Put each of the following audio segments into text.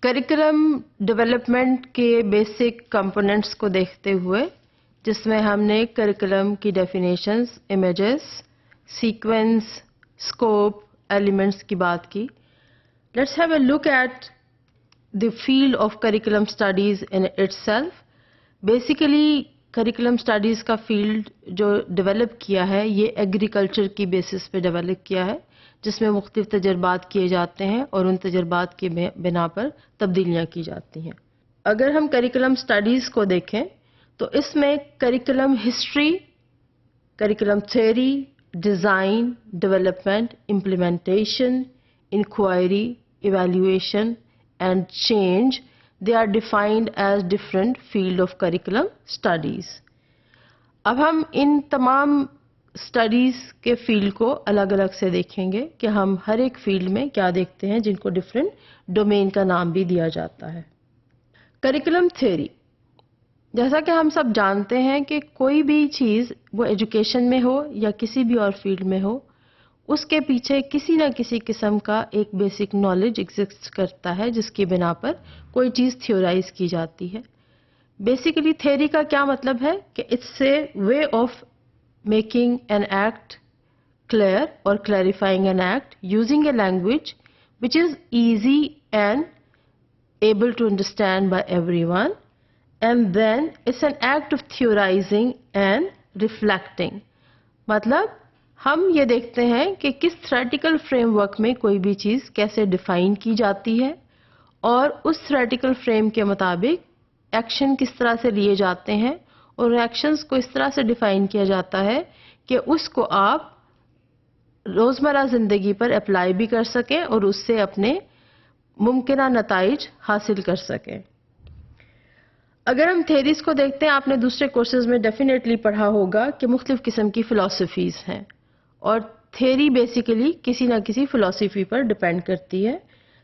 Curriculum development के basic components को देखते हुए, जिसमें हमने करिकुलम की definitions, images, sequence, scope, elements की बात की. Let's have a look at the field of curriculum studies in itself. Basically curriculum studies का फील्ड जो डेवलप किया है, ये एग्रीकल्चर की बेसिस पे डेवलप किया है, जिसमें मुख्तलिफ तजर्बात किए जाते हैं और उन तजर्बात के बिना पर तब्दीलियां की जाती हैं. अगर हम करिकुलम स्टडीज़ को देखें तो इसमें curriculum history, curriculum theory, design, development, implementation, inquiry, evaluation and change, they are defined as different field of curriculum studies. अब हम इन तमाम स्टडीज के फील्ड को अलग अलग से देखेंगे कि हम हर एक फील्ड में क्या देखते हैं, जिनको डिफरेंट डोमेन का नाम भी दिया जाता है. करिकुलम थ्योरी, जैसा कि हम सब जानते हैं कि कोई भी चीज़ वो एजुकेशन में हो या किसी भी और फील्ड में हो, उसके पीछे किसी न किसी किस्म का एक बेसिक नॉलेज एग्जिस्ट करता है, जिसकी बिना पर कोई चीज़ थ्योराइज की जाती है. बेसिकली थ्योरी का क्या मतलब है कि it's a way of making an act clear or clarifying an act using a language which is easy and able to understand by everyone, and then it's an act of theorizing and reflecting. मतलब हम ये देखते हैं कि किस theoretical framework में कोई भी चीज़ कैसे डिफाइन की जाती है और उस थ्योरेटिकल फ्रेम के मुताबिक एक्शन किस तरह से लिए जाते हैं और एक्शंस को इस तरह से डिफाइन किया जाता है कि उसको आप रोज़मर्रा ज़िंदगी पर अप्लाई भी कर सकें और उससे अपने मुमकिना नताइज हासिल कर सकें. अगर हम थेरीज को देखते हैं, आपने दूसरे कोर्सेज में डेफिनेटली पढ़ा होगा कि मुख्तलिफ किस्म की फ़िलासफ़ीज़ हैं और थेरी बेसिकली किसी न किसी फ़िलासफ़ी पर डिपेंड करती है.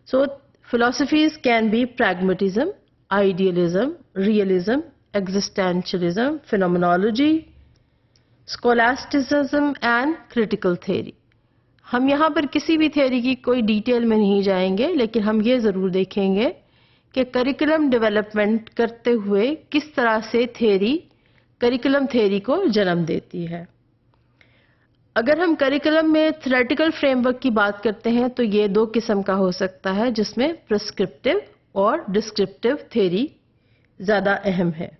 So philosophies can be pragmatism, idealism, realism, existentialism, phenomenology, scholasticism and critical theory. हम यहाँ पर किसी भी थ्योरी की कोई डिटेल में नहीं जाएंगे, लेकिन हम ये ज़रूर देखेंगे कि करिकुलम डेवलपमेंट करते हुए किस तरह से थ्योरी करिकुलम थ्योरी को जन्म देती है. अगर हम करिकुलम में थ्योरेटिकल फ्रेमवर्क की बात करते हैं तो ये दो किस्म का हो सकता है, जिसमें प्रिस्क्रिप्टिव और डिस्क्रिप्टिव थ्योरी ज़्यादा अहम है.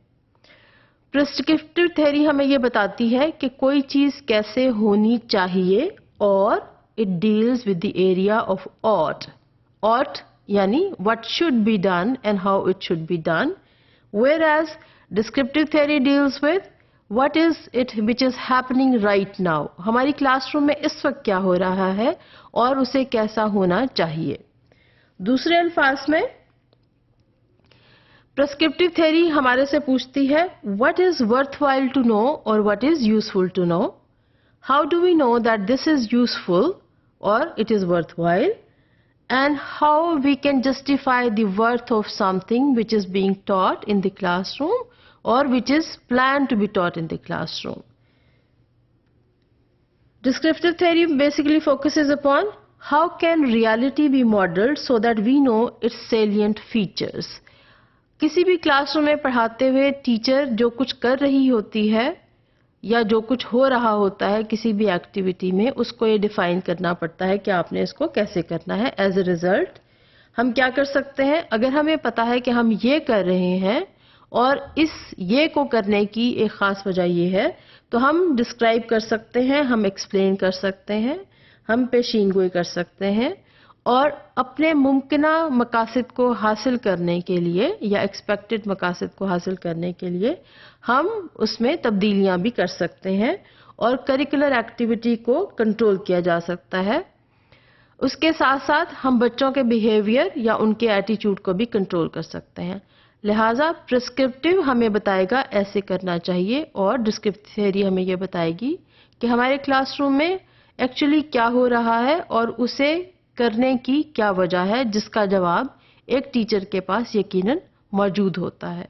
प्रिस्क्रिप्टिव थ्योरी हमें ये बताती है कि कोई चीज़ कैसे होनी चाहिए और it deals with the area of ought. ought यानी what should be done and how it should be done, whereas descriptive theory deals with what is it which is happening right now. हमारी classroom में इस वक्त क्या हो रहा है और उसे कैसा होना चाहिए. दूसरे अल्फाज में प्रिस्क्रिप्टिव थ्योरी हमारे से पूछती है what is worthwhile to know और what is useful to know. How do we know that this is useful और it is worthwhile, and how we can justify the worth of something which is being taught in the classroom और which is plan to be taught in the classroom. Descriptive theory basically focuses upon how can reality be modelled so that we know its salient features. किसी भी classroom में पढ़ाते हुए teacher जो कुछ कर रही होती है या जो कुछ हो रहा होता है किसी भी एक्टिविटी में, उसको ये डिफाइन करना पड़ता है कि आपने इसको कैसे करना है. एज ए रिजल्ट हम क्या कर सकते हैं, अगर हमें पता है कि हम ये कर रहे हैं और इस ये को करने की एक ख़ास वजह ये है, तो हम डिस्क्राइब कर सकते हैं, हम एक्सप्लेन कर सकते हैं, हम पेशीन गोई कर सकते हैं और अपने मुमकिना मकासद को हासिल करने के लिए या एक्सपेक्टेड मकासद को हासिल करने के लिए हम उसमें तब्दीलियां भी कर सकते हैं और करिकुलर एक्टिविटी को कंट्रोल किया जा सकता है. उसके साथ साथ हम बच्चों के बिहेवियर या उनके एटीट्यूड को भी कंट्रोल कर सकते हैं. लिहाजा प्रिस्क्रिप्टिव हमें बताएगा ऐसे करना चाहिए और डिस्क्रिप्टिव थ्योरी हमें ये बताएगी कि हमारे क्लासरूम में एक्चुअली क्या हो रहा है और उसे करने की क्या वजह है, जिसका जवाब एक टीचर के पास यकीनन मौजूद होता है.